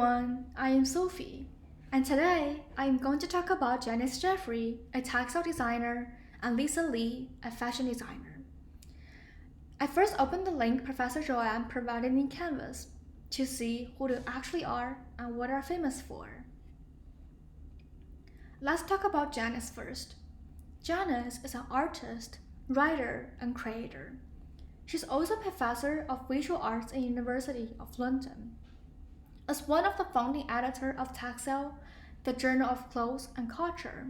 everyone, I am Sophie, and today I am going to talk about Janis Jeffries, a textile designer, and Lisa Lee, a fashion designer. I first opened the link Professor Joanne provided in Canvas to see who they actually are and what they are famous for. Let's talk about Janis first. Janis is an artist, writer, and creator. She's also a professor of visual arts at University of London. As one of the founding editors of Textile, the Journal of Clothes and Culture,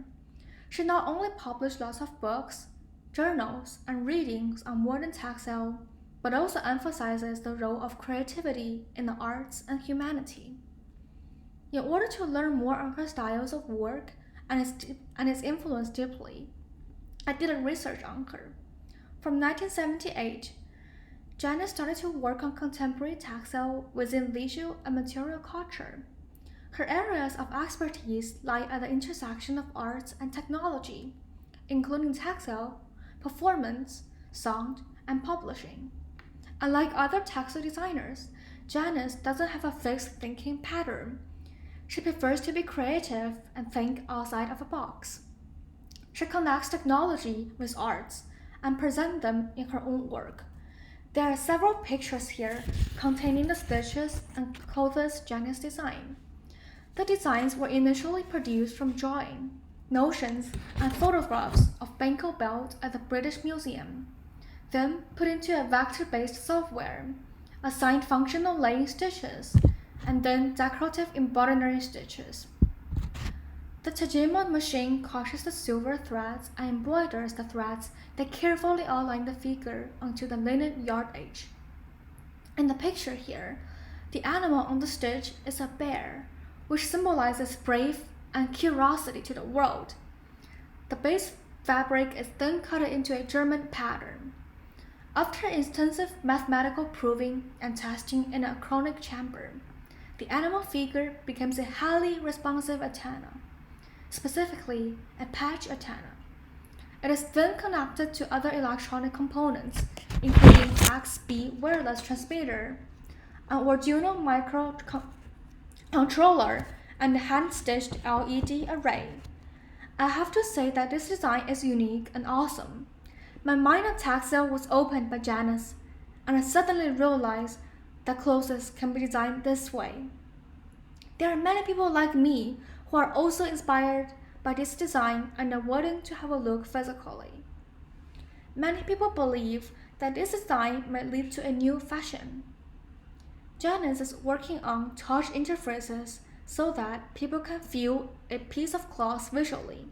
she not only published lots of books, journals, and readings on modern textile, but also emphasizes the role of creativity in the arts and humanity. In order to learn more on her styles of work and its influence deeply, I did a research on her. From 1978, Janis started to work on contemporary textile within visual and material culture. Her areas of expertise lie at the intersection of arts and technology, including textile, performance, sound, and publishing. Unlike other textile designers, Janis doesn't have a fixed thinking pattern. She prefers to be creative and think outside of a box. She connects technology with arts and presents them in her own work. There are several pictures here containing the stitches and clothes Janis designed. The designs were initially produced from drawing, notions, and photographs of Banco belt at the British Museum, then put into a vector-based software, assigned functional laying stitches, and then decorative embroidery stitches. The Tajima machine crushes the silver threads and embroiders the threads that carefully outline the figure onto the linen yard edge. In the picture here, the animal on the stitch is a bear, which symbolizes brave and curiosity to the world. The base fabric is then cut into a German pattern. After extensive mathematical proving and testing in a chronic chamber, the animal figure becomes a highly responsive antenna, specifically a patch antenna. It is then connected to other electronic components, including XB wireless transmitter, an Arduino microcontroller, and a hand-stitched LED array. I have to say that this design is unique and awesome. My mind on textile was opened by Janis, and I suddenly realized that clothes can be designed this way. There are many people like me who are also inspired by this design and are willing to have a look physically. Many people believe that this design might lead to a new fashion. Janis is working on touch interfaces so that people can feel a piece of cloth visually.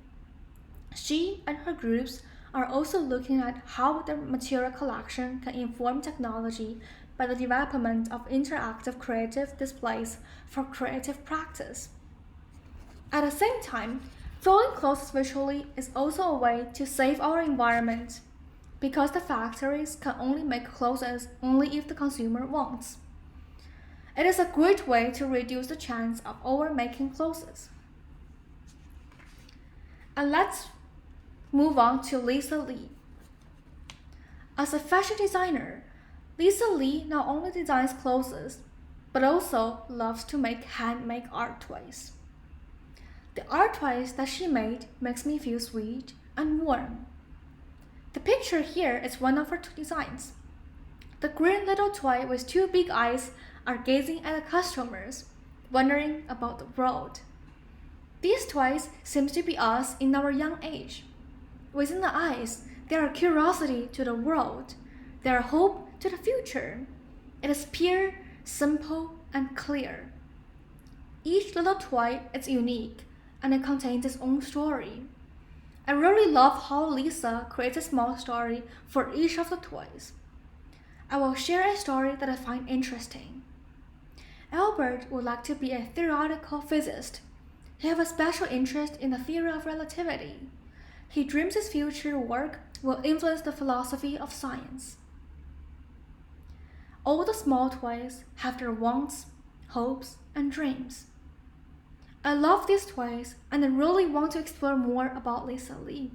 She and her groups are also looking at how the material collection can inform technology by the development of interactive creative displays for creative practice. At the same time, folding clothes visually is also a way to save our environment, because the factories can only make clothes only if the consumer wants. It is a great way to reduce the chance of over-making clothes. And let's move on to Lisa Lee. As a fashion designer, Lisa Lee not only designs clothes, but also loves to make handmade art toys. The art toys that she made makes me feel sweet and warm. The picture here is one of her designs. The green little toy with two big eyes are gazing at the customers, wondering about the world. These toys seem to be us in our young age. Within the eyes, there are curiosity to the world. There are hope to the future. It is pure, simple, and clear. Each little toy is unique, and it contains its own story. I really love how Lisa creates a small story for each of the toys. I will share a story that I find interesting. Albert would like to be a theoretical physicist. He has a special interest in the theory of relativity. He dreams his future work will influence the philosophy of science. All the small toys have their wants, hopes, and dreams. I love these toys and I really want to explore more about Lisa Lee.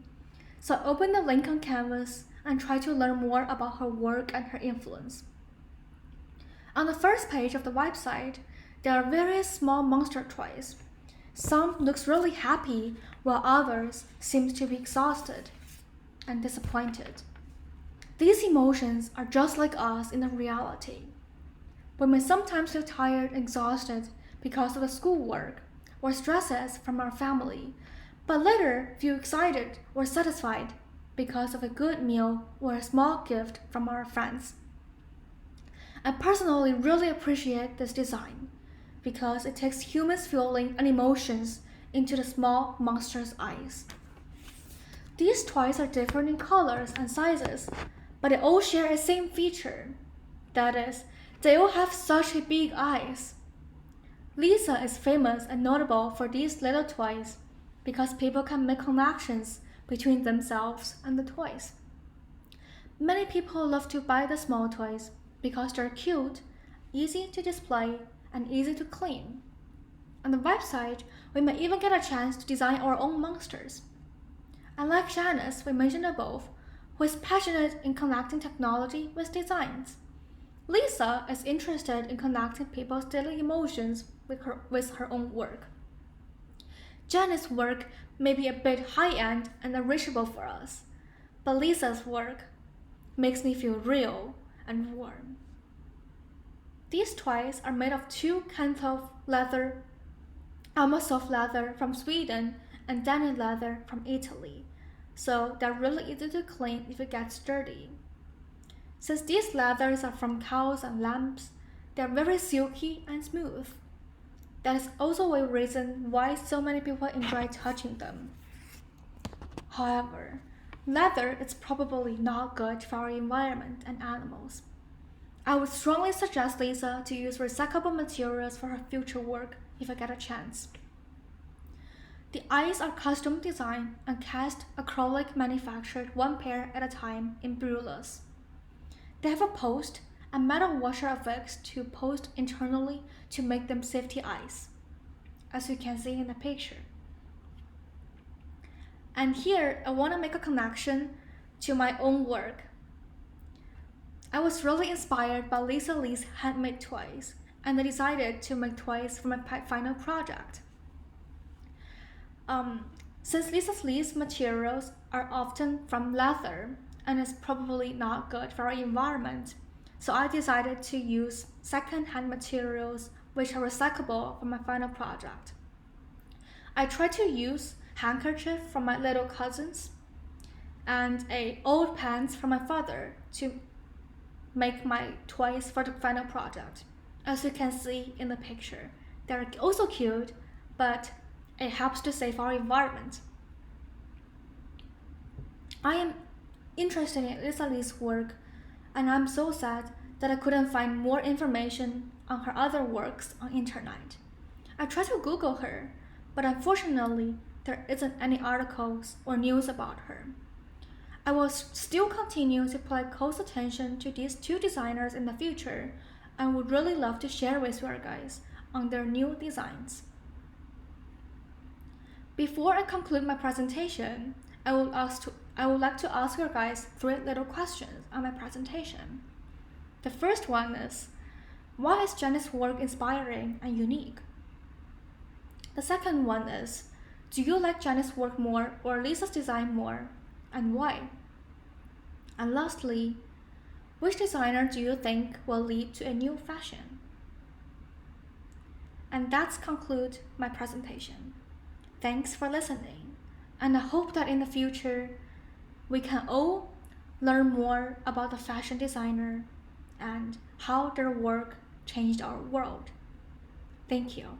So I opened the link on Canvas and tried to learn more about her work and her influence. On the first page of the website, There are various small monster toys. Some looks really happy, while others seem to be exhausted and disappointed. These emotions are just like us in the reality. We may sometimes feel tired and exhausted because of the schoolwork or stresses from our family, but later feel excited or satisfied because of a good meal or a small gift from our friends. I personally really appreciate this design because it takes humans' feeling and emotions into the small monster's eyes. These toys are different in colors and sizes, but they all share a same feature. That is, they all have such big eyes. Lisa is famous and notable for these little toys because people can make connections between themselves and the toys. Many people love to buy the small toys because they're cute, easy to display, and easy to clean. On the website, we may even get a chance to design our own monsters. Unlike Janis, we mentioned above, who is passionate in connecting technology with designs, Lisa is interested in connecting people's daily emotions with her own work. Janis' work may be a bit high-end and unreachable for us, but Lisa's work makes me feel real and warm. These toys are made of two kinds of leather, almost soft leather from Sweden and denim leather from Italy, so they're really easy to clean if it gets dirty. Since these leathers are from cows and lambs, they're very silky and smooth. That is also a reason why so many people enjoy touching them. However, leather is probably not good for our environment and animals. I would strongly suggest Lisa to use recyclable materials for her future work if I get a chance. The eyes are custom designed and cast acrylic manufactured one pair at a time in brulers. They have a post and metal washer affixed to post internally to make them safety eyes, as you can see in the picture. And here I want to make a connection to my own work. I was really inspired by Lisa Lee's handmade toys, and I decided to make toys for my final project. Since Lisa Lee's materials are often from leather and is probably not good for our environment, so I decided to use second-hand materials which are recyclable for my final project. I tried to use handkerchief from my little cousins and old pants from my father to make my toys for the final project. As you can see in the picture, they're also cute, but it helps to save our environment. I am interested in Lisa Lee's work, and I'm so sad that I couldn't find more information on her other works on internet. I tried to Google her, but unfortunately, there isn't any articles or news about her. I will still continue to pay close attention to these two designers in the future and would really love to share with you guys on their new designs. Before I conclude my presentation, I would like to ask you guys 3 little questions on my presentation. The first one is, why is Janis' work inspiring and unique? The second one is, do you like Janis' work more or Lisa's design more, and why? And lastly, which designer do you think will lead to a new fashion? And that's conclude my presentation. Thanks for listening, and I hope that in the future we can all learn more about the fashion designer and how their work changed our world. Thank you.